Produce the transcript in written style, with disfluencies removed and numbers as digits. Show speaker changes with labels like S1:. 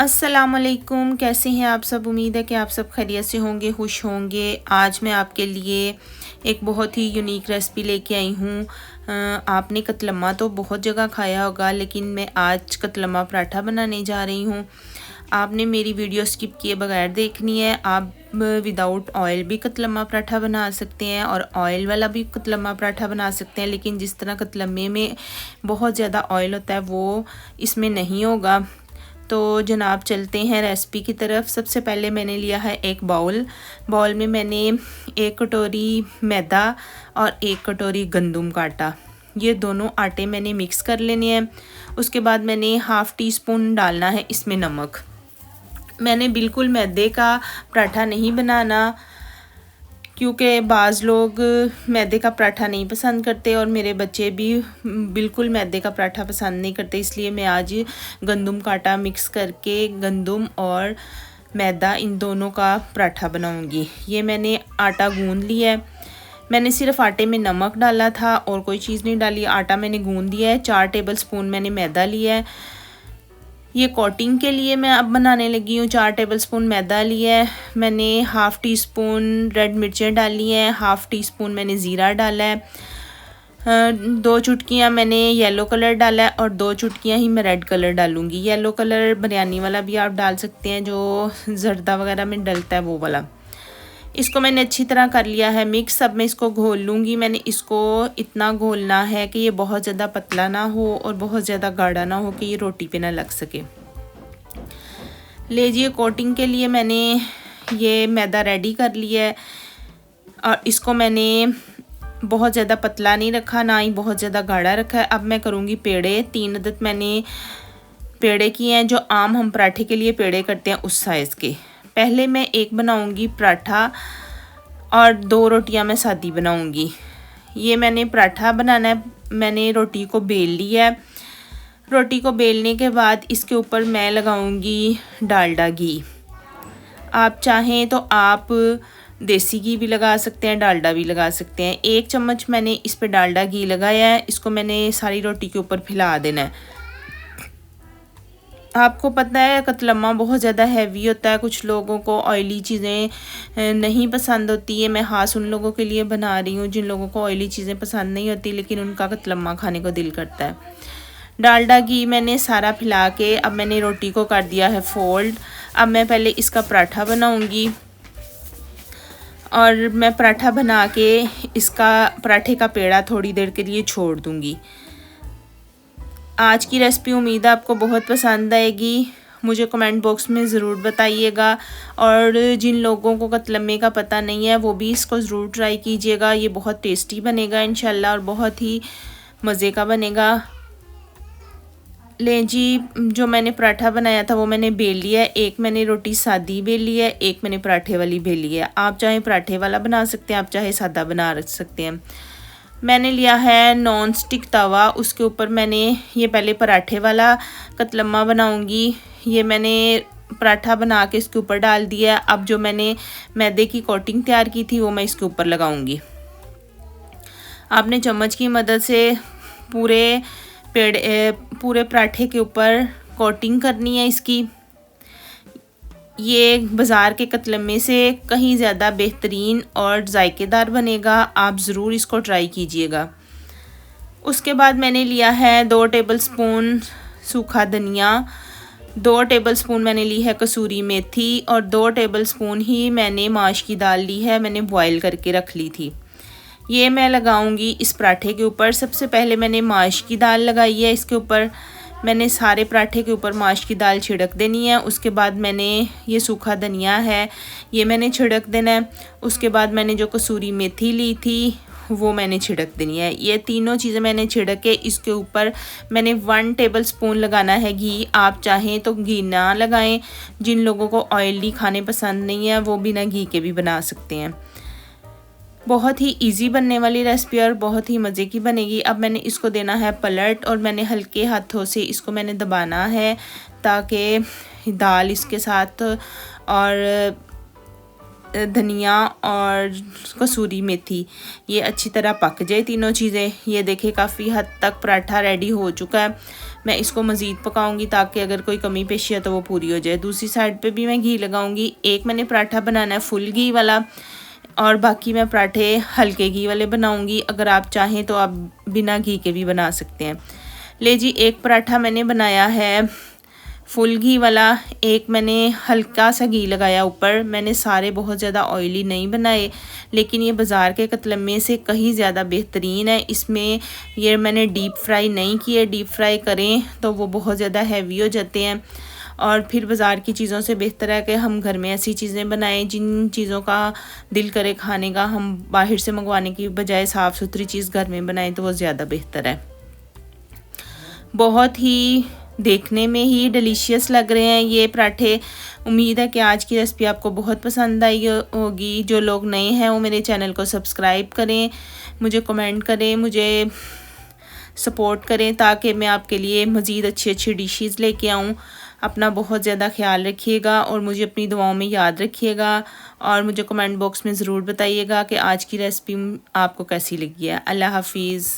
S1: अस्सलामुअलैकुम, कैसे हैं आप सब। उम्मीद है कि आप सब खैरियत से होंगे, खुश होंगे। आज मैं आपके लिए एक बहुत ही यूनिक रेसिपी लेके आई हूँ। आपने कतलम्मा तो बहुत जगह खाया होगा, लेकिन मैं आज कतलम्मा पराठा बनाने जा रही हूँ। आपने मेरी वीडियो स्किप किए बगैर देखनी है। आप विदाउट ऑयल भी कतलम्मा पराठा बना सकते हैं और ऑयल वाला भी कतलम्मा पराठा बना सकते हैं, लेकिन जिस तरह कतलम्मे में बहुत ज़्यादा ऑयल होता है वो इसमें नहीं होगा। तो जनाब चलते हैं रेसिपी की तरफ। सबसे पहले मैंने लिया है एक बाउल में मैंने 1 कटोरी मैदा और 1 कटोरी गंदम का आटा, ये दोनों आटे मैंने मिक्स कर लेने हैं। उसके बाद मैंने हाफ़ टी स्पून डालना है इसमें नमक। मैंने बिल्कुल मैदे का पराठा नहीं बनाना, क्योंकि बाज़ लोग मैदे का पराठा नहीं पसंद करते और मेरे बच्चे भी बिल्कुल मैदे का पराठा पसंद नहीं करते। इसलिए मैं आज गंदम का आटा मिक्स करके गंदम और मैदा इन दोनों का पराठा बनाऊंगी। ये मैंने आटा गूंद लिया है। मैंने सिर्फ आटे में नमक डाला था और कोई चीज़ नहीं डाली। आटा मैंने गूंद दिया है। 4 टेबल स्पून मैंने मैदा लिया है। ये कोटिंग के लिए मैं अब बनाने लगी हूँ। 4 टेबलस्पून मैदा लिया है। मैंने हाफ़ टी स्पून रेड मिर्चें डाली हैं, हाफ़ टी स्पून मैंने ज़ीरा डाला है, 2 चुटकियाँ मैंने येलो कलर डाला है और 2 चुटकियाँ ही मैं रेड कलर डालूँगी। येलो कलर बिरयानी वाला भी आप डाल सकते हैं, जो जर्दा वगैरह में डलता है वो वाला। इसको मैंने अच्छी तरह कर लिया है मिक्स। अब मैं इसको घोल लूँगी। मैंने इसको इतना घोलना है कि ये बहुत ज़्यादा पतला ना हो और बहुत ज़्यादा गाढ़ा ना हो कि ये रोटी पे ना लग सके। लीजिए, कोटिंग के लिए मैंने ये मैदा रेडी कर लिया है और इसको मैंने बहुत ज़्यादा पतला नहीं रखा, ना ही बहुत ज़्यादा गाढ़ा रखा है। अब मैं करूँगी पेड़े। 3 अदद मैंने पेड़े किए हैं, जो आम हम पराठे के लिए पेड़े करते हैं उस साइज़ के। पहले मैं एक बनाऊंगी पराठा और 2 रोटियां मैं सादी बनाऊंगी। ये मैंने पराठा बनाना है। मैंने रोटी को बेल लिया है। रोटी को बेलने के बाद इसके ऊपर मैं लगाऊंगी डालडा घी। आप चाहें तो आप देसी घी भी लगा सकते हैं, डालडा भी लगा सकते हैं। 1 चम्मच मैंने इस पर डालडा घी लगाया है। इसको मैंने सारी रोटी के ऊपर फैला देना है। आपको पता है कतलम्मा बहुत ज़्यादा हैवी होता है, कुछ लोगों को ऑयली चीज़ें नहीं पसंद होती है। मैं ख़ास उन लोगों के लिए बना रही हूँ जिन लोगों को ऑयली चीज़ें पसंद नहीं होती, लेकिन उनका कतलम्मा खाने को दिल करता है। डालडा घी मैंने सारा फैला के अब मैंने रोटी को कर दिया है फोल्ड। अब मैं पहले इसका पराठा बनाऊँगी और मैं पराठा बना के इसका पराठे का पेड़ा थोड़ी देर के लिए छोड़ दूँगी। आज की रेसिपी उम्मीद है आपको बहुत पसंद आएगी। मुझे कमेंट बॉक्स में ज़रूर बताइएगा और जिन लोगों को कतलम्मे का पता नहीं है वो भी इसको ज़रूर ट्राई कीजिएगा। ये बहुत टेस्टी बनेगा इंशाल्लाह और बहुत ही मज़े का बनेगा। लें जी, जो मैंने पराठा बनाया था वो मैंने बेल लिया है। एक मैंने रोटी सादी बेल ली है, एक मैंने पराठे वाली बेल ली है। आप चाहे पराठे वाला बना सकते हैं, आप चाहे सादा बना सकते हैं। मैंने लिया है नॉन स्टिक तवा, उसके ऊपर मैंने ये पहले पराठे वाला कतलम्मा बनाऊंगी। ये मैंने पराठा बना के इसके ऊपर डाल दिया। अब जो मैंने मैदे की कोटिंग तैयार की थी वो मैं इसके ऊपर लगाऊंगी। आपने चम्मच की मदद से पूरे पराठे के ऊपर कोटिंग करनी है इसकी। ये बाज़ार के कतलम्मे से कहीं ज़्यादा बेहतरीन और ज़ायकेदार बनेगा। आप ज़रूर इसको ट्राई कीजिएगा। उसके बाद मैंने लिया है 2 टेबलस्पून सूखा धनिया, 2 टेबलस्पून मैंने ली है कसूरी मेथी और 2 टेबलस्पून ही मैंने माश की दाल ली है, मैंने बॉयल करके रख ली थी। ये मैं लगाऊंगी इस पराठे के ऊपर। सबसे पहले मैंने माश की दाल लगाई है इसके ऊपर। मैंने सारे पराठे के ऊपर माश की दाल छिड़क देनी है। उसके बाद मैंने ये सूखा धनिया है ये मैंने छिड़क देना है। उसके बाद मैंने जो कसूरी मेथी ली थी वो मैंने छिड़क देनी है। ये तीनों चीज़ें मैंने छिड़क के इसके ऊपर मैंने 1 टेबलस्पून लगाना है घी। आप चाहें तो घी ना लगाएं। जिन लोगों को ऑयली खाने पसंद नहीं है वो बिना घी के भी बना सकते हैं। बहुत ही इजी बनने वाली रेसिपी और बहुत ही मज़े की बनेगी। अब मैंने इसको देना है पलट और मैंने हल्के हाथों से इसको मैंने दबाना है ताकि दाल इसके साथ और धनिया और कसूरी मेथी, ये अच्छी तरह पक जाए तीनों चीज़ें। ये देखिए काफ़ी हद तक पराठा रेडी हो चुका है। मैं इसको मज़ीद पकाऊंगी ताकि अगर कोई कमी पेशी है तो वो पूरी हो जाए। दूसरी साइड पे भी मैं घी लगाऊंगी। एक मैंने पराठा बनाना है फुल घी वाला और बाकी मैं पराठे हल्के घी वाले बनाऊंगी। अगर आप चाहें तो आप बिना घी के भी बना सकते हैं। ले जी, एक पराठा मैंने बनाया है फुल घी वाला, एक मैंने हल्का सा घी लगाया ऊपर। मैंने सारे बहुत ज़्यादा ऑयली नहीं बनाए, लेकिन ये बाज़ार के कतलम्मे से कहीं ज़्यादा बेहतरीन है। इसमें ये मैंने डीप फ्राई नहीं किए, डीप फ्राई करें तो वो बहुत ज़्यादा हैवी हो जाते हैं। और फिर बाज़ार की चीज़ों से बेहतर है कि हम घर में ऐसी चीज़ें बनाएं जिन चीज़ों का दिल करे खाने का। हम बाहर से मंगवाने की बजाय साफ़ सुथरी चीज़ घर में बनाएं तो वो ज़्यादा बेहतर है। बहुत ही देखने में ही डिलीशियस लग रहे हैं ये पराठे। उम्मीद है कि आज की रेसिपी आपको बहुत पसंद आई होगी। जो लोग नए हैं वो मेरे चैनल को सब्सक्राइब करें, मुझे कमेंट करें, मुझे सपोर्ट करें ताकि मैं आपके लिए मज़ीद अच्छी अच्छी डिशेस लेके आऊँ। अपना बहुत ज़्यादा ख्याल रखिएगा और मुझे अपनी दुआओं में याद रखिएगा। और मुझे कमेंट बॉक्स में ज़रूर बताइएगा कि आज की रेसिपी आपको कैसी लगी है। अल्लाह हाफिज़।